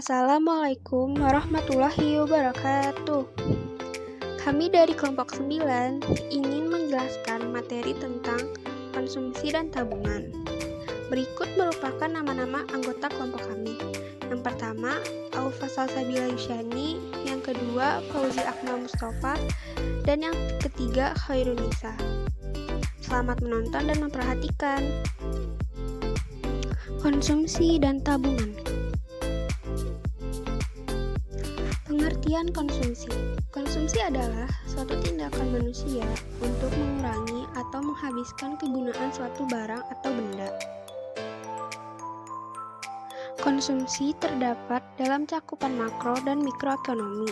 Assalamualaikum warahmatullahi wabarakatuh. Kami dari kelompok 9 ingin menjelaskan materi tentang konsumsi dan tabungan. Berikut merupakan nama-nama anggota kelompok kami. Yang pertama, Aufa Salsabila Yusyani, yang kedua, Fauzi Akmal Mustafa, dan yang ketiga, Khairunisa. Selamat menonton dan memperhatikan. Konsumsi dan tabungan. Pengertian konsumsi. Konsumsi adalah suatu tindakan manusia untuk mengurangi atau menghabiskan kegunaan suatu barang atau benda. Konsumsi terdapat dalam cakupan makro dan mikroekonomi.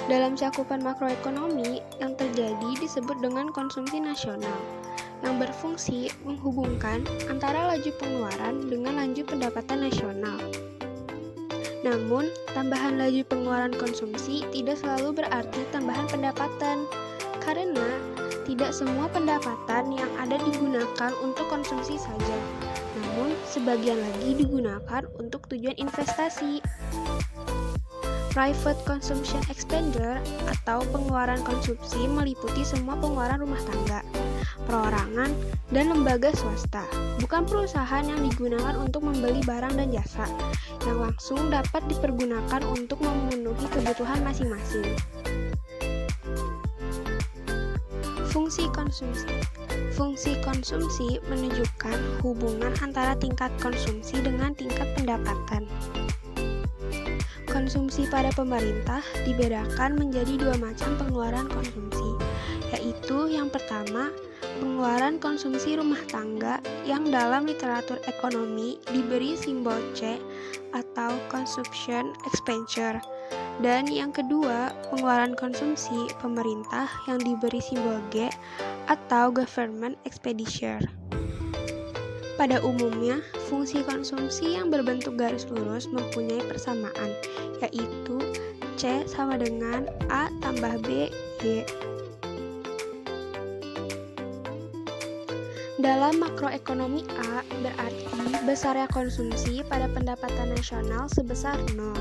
Dalam cakupan makroekonomi, yang terjadi disebut dengan konsumsi nasional, yang berfungsi menghubungkan antara laju pengeluaran dengan laju pendapatan nasional. Namun, tambahan laju pengeluaran konsumsi tidak selalu berarti tambahan pendapatan, karena tidak semua pendapatan yang ada digunakan untuk konsumsi saja, namun sebagian lagi digunakan untuk tujuan investasi. Private consumption expenditure atau pengeluaran konsumsi meliputi semua pengeluaran rumah tangga, perorangan, dan lembaga swasta, bukan perusahaan yang digunakan untuk membeli barang dan jasa, yang langsung dapat dipergunakan untuk memenuhi kebutuhan masing-masing. Fungsi konsumsi. Fungsi konsumsi menunjukkan hubungan antara tingkat konsumsi dengan tingkat pendapatan. Konsumsi pada pemerintah dibedakan menjadi dua macam pengeluaran konsumsi, yaitu yang pertama, pengeluaran konsumsi rumah tangga yang dalam literatur ekonomi diberi simbol C atau consumption expenditure, dan yang kedua, pengeluaran konsumsi pemerintah yang diberi simbol G atau government expenditure. Pada umumnya, fungsi konsumsi yang berbentuk garis lurus mempunyai persamaan, yaitu C sama dengan A tambah B, Y. Dalam makroekonomi A berarti besarnya konsumsi pada pendapatan nasional sebesar 0,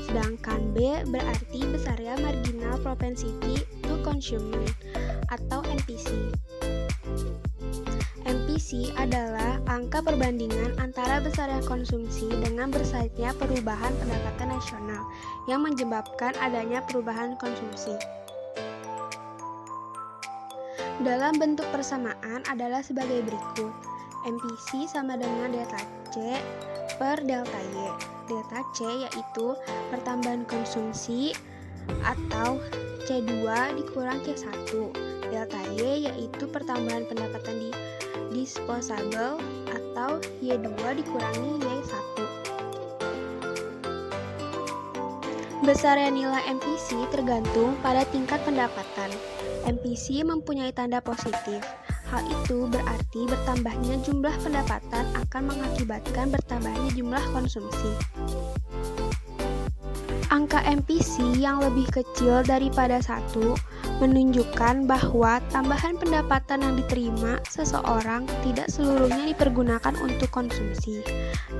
sedangkan B berarti besarnya marginal propensity to consumption atau MPC. MPC adalah angka perbandingan antara besarnya konsumsi dengan besarnya perubahan pendapatan nasional yang menyebabkan adanya perubahan konsumsi. Dalam bentuk persamaan adalah sebagai berikut. MPC sama dengan delta C per delta Y. Delta C yaitu pertambahan konsumsi atau C2 dikurang C1. Delta Y yaitu pertambahan pendapatan di disposable atau Y2 dikurangi Y1. Besarnya nilai MPC tergantung pada tingkat pendapatan. MPC mempunyai tanda positif. Hal itu berarti bertambahnya jumlah pendapatan akan mengakibatkan bertambahnya jumlah konsumsi. Angka MPC yang lebih kecil daripada 1 menunjukkan bahwa tambahan pendapatan yang diterima seseorang tidak seluruhnya dipergunakan untuk konsumsi.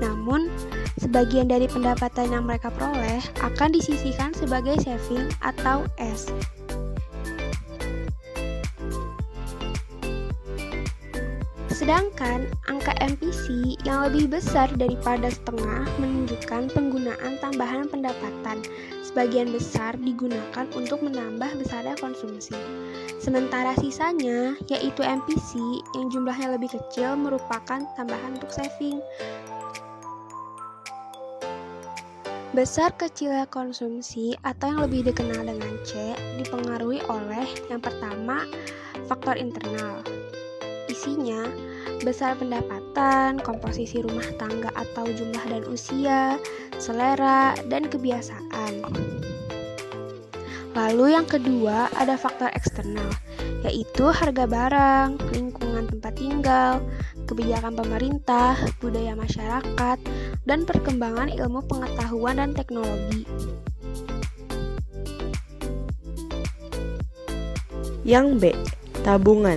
Namun, sebagian dari pendapatan yang mereka peroleh akan disisihkan sebagai saving atau S. Sedangkan angka MPC yang lebih besar daripada setengah menunjukkan penggunaan tambahan pendapatan. Sebagian besar digunakan untuk menambah besarnya konsumsi. Sementara sisanya, yaitu MPC yang jumlahnya lebih kecil merupakan tambahan untuk saving. Besar kecilnya konsumsi atau yang lebih dikenal dengan C dipengaruhi oleh yang pertama, faktor internal. Isinya, besar pendapatan, komposisi rumah tangga atau jumlah dan usia, selera, dan kebiasaan. Lalu yang kedua ada faktor eksternal, yaitu harga barang, lingkungan tempat tinggal, kebijakan pemerintah, budaya masyarakat, dan perkembangan ilmu pengetahuan dan teknologi. Yang B, tabungan.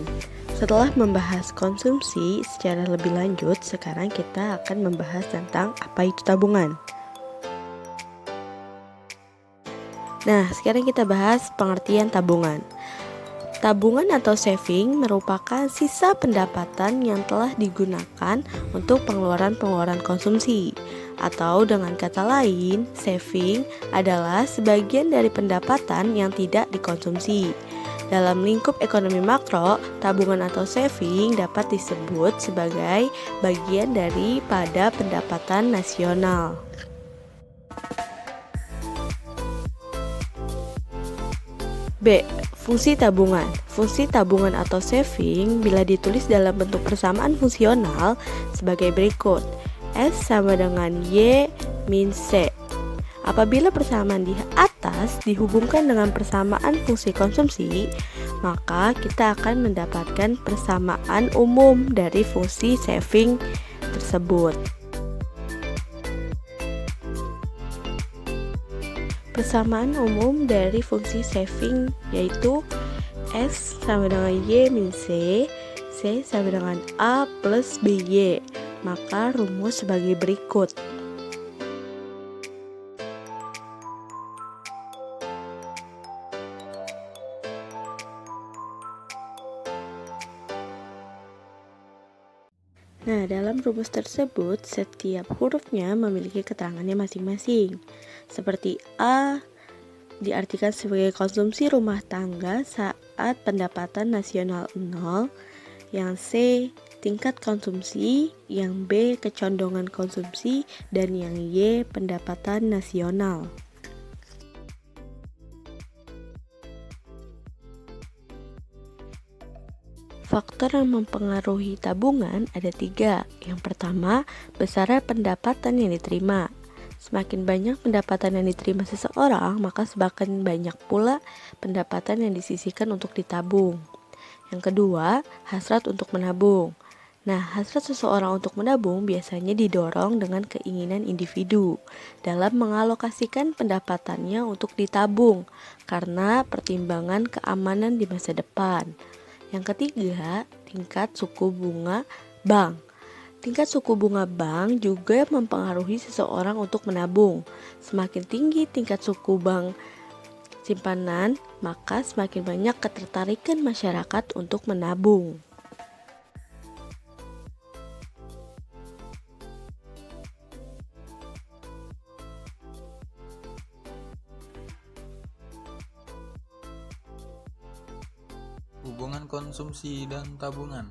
Setelah membahas konsumsi secara lebih lanjut, sekarang kita akan membahas tentang apa itu tabungan. Nah, sekarang kita bahas pengertian tabungan. Tabungan atau saving merupakan sisa pendapatan yang telah digunakan untuk pengeluaran-pengeluaran konsumsi. Atau dengan kata lain, saving adalah sebagian dari pendapatan yang tidak dikonsumsi. Dalam lingkup ekonomi makro, tabungan atau saving dapat disebut sebagai bagian daripada pendapatan nasional. B. Fungsi tabungan. Fungsi tabungan atau saving bila ditulis dalam bentuk persamaan fungsional sebagai berikut. S sama dengan Y min C. Apabila persamaan di atas dihubungkan dengan persamaan fungsi konsumsi, maka kita akan mendapatkan persamaan umum dari fungsi saving tersebut. Persamaan umum dari fungsi saving yaitu S sama dengan Y min C, C sama dengan A plus BY. Maka rumus sebagai berikut. Nah, dalam rumus tersebut, setiap hurufnya memiliki keterangannya masing-masing. Seperti A diartikan sebagai konsumsi rumah tangga saat pendapatan nasional 0, yang C tingkat konsumsi, yang B kecondongan konsumsi, dan yang Y pendapatan nasional. Faktor yang mempengaruhi tabungan ada 3. Yang pertama, besaran pendapatan yang diterima. Semakin banyak pendapatan yang diterima seseorang, maka semakin banyak pula pendapatan yang disisihkan untuk ditabung. Yang kedua, hasrat untuk menabung. Nah, hasrat seseorang untuk menabung biasanya didorong dengan keinginan individu dalam mengalokasikan pendapatannya untuk ditabung karena pertimbangan keamanan di masa depan. Yang ketiga, tingkat suku bunga bank. Tingkat suku bunga bank juga mempengaruhi seseorang untuk menabung. Semakin tinggi tingkat suku bank simpanan, maka semakin banyak ketertarikan masyarakat untuk menabung. Hubungan konsumsi dan tabungan.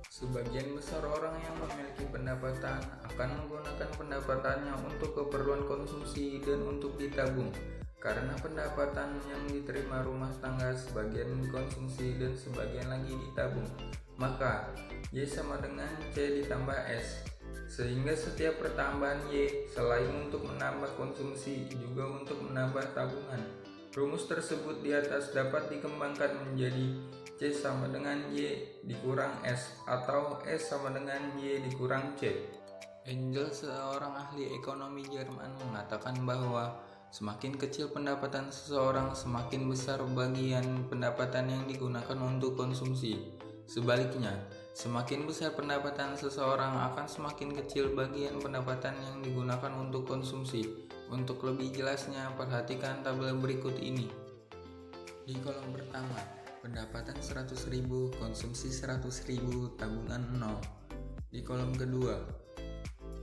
Sebagian besar orang yang memiliki pendapatan akan menggunakan pendapatannya untuk keperluan konsumsi dan untuk ditabung. Karena pendapatan yang diterima rumah tangga sebagian dikonsumsi dan sebagian lagi ditabung, maka Y sama dengan C ditambah S. Sehingga setiap pertambahan Y selain untuk menambah konsumsi juga untuk menambah tabungan. Rumus tersebut di atas dapat dikembangkan menjadi C sama dengan Y dikurang S atau S sama dengan Y dikurang C. Engel, seorang ahli ekonomi Jerman, mengatakan bahwa semakin kecil pendapatan seseorang, semakin besar bagian pendapatan yang digunakan untuk konsumsi. Sebaliknya, semakin besar pendapatan seseorang akan semakin kecil bagian pendapatan yang digunakan untuk konsumsi. Untuk lebih jelasnya, perhatikan tabel berikut ini. Di kolom pertama, pendapatan 100.000, konsumsi 100.000, tabungan 0. Di kolom kedua,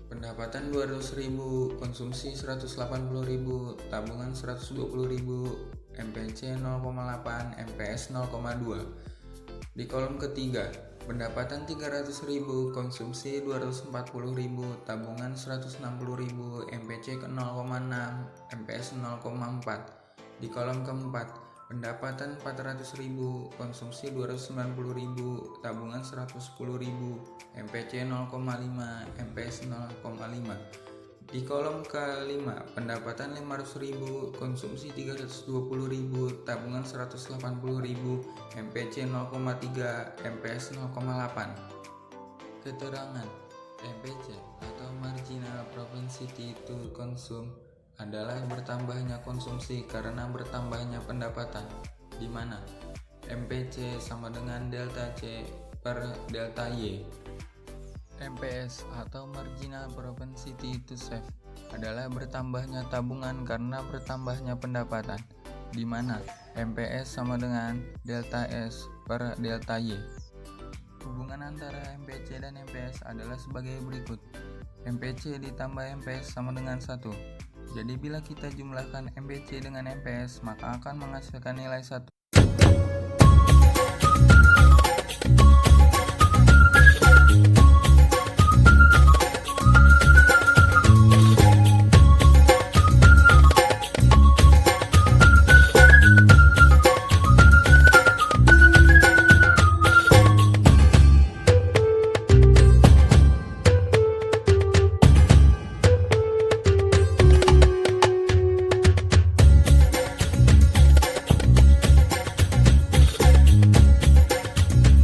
pendapatan 200.000, konsumsi 180.000, tabungan 120.000, MPC 0,8, MPS 0,2. Di kolom ketiga, pendapatan 300.000, konsumsi 240.000, tabungan 160.000, MPC ke 0,6, MPS 0,4. Di kolom keempat, pendapatan 400.000, konsumsi 290.000, tabungan 110.000, MPC 0,5, MPS 0,5. Di kolom kelima, pendapatan 500.000, konsumsi 320.000, tabungan 180.000, MPC 0,3, MPS 0,8. Keterangan MPC atau Marginal Propensity to Consume adalah bertambahnya konsumsi karena bertambahnya pendapatan, di mana MPC sama dengan delta C per delta Y. MPS atau Marginal Propensity to Save adalah bertambahnya tabungan karena bertambahnya pendapatan, di mana MPS sama dengan delta S per delta Y. Hubungan antara MPC dan MPS adalah sebagai berikut. MPC ditambah MPS sama dengan 1. Jadi bila kita jumlahkan MPC dengan MPS, maka akan menghasilkan nilai 1.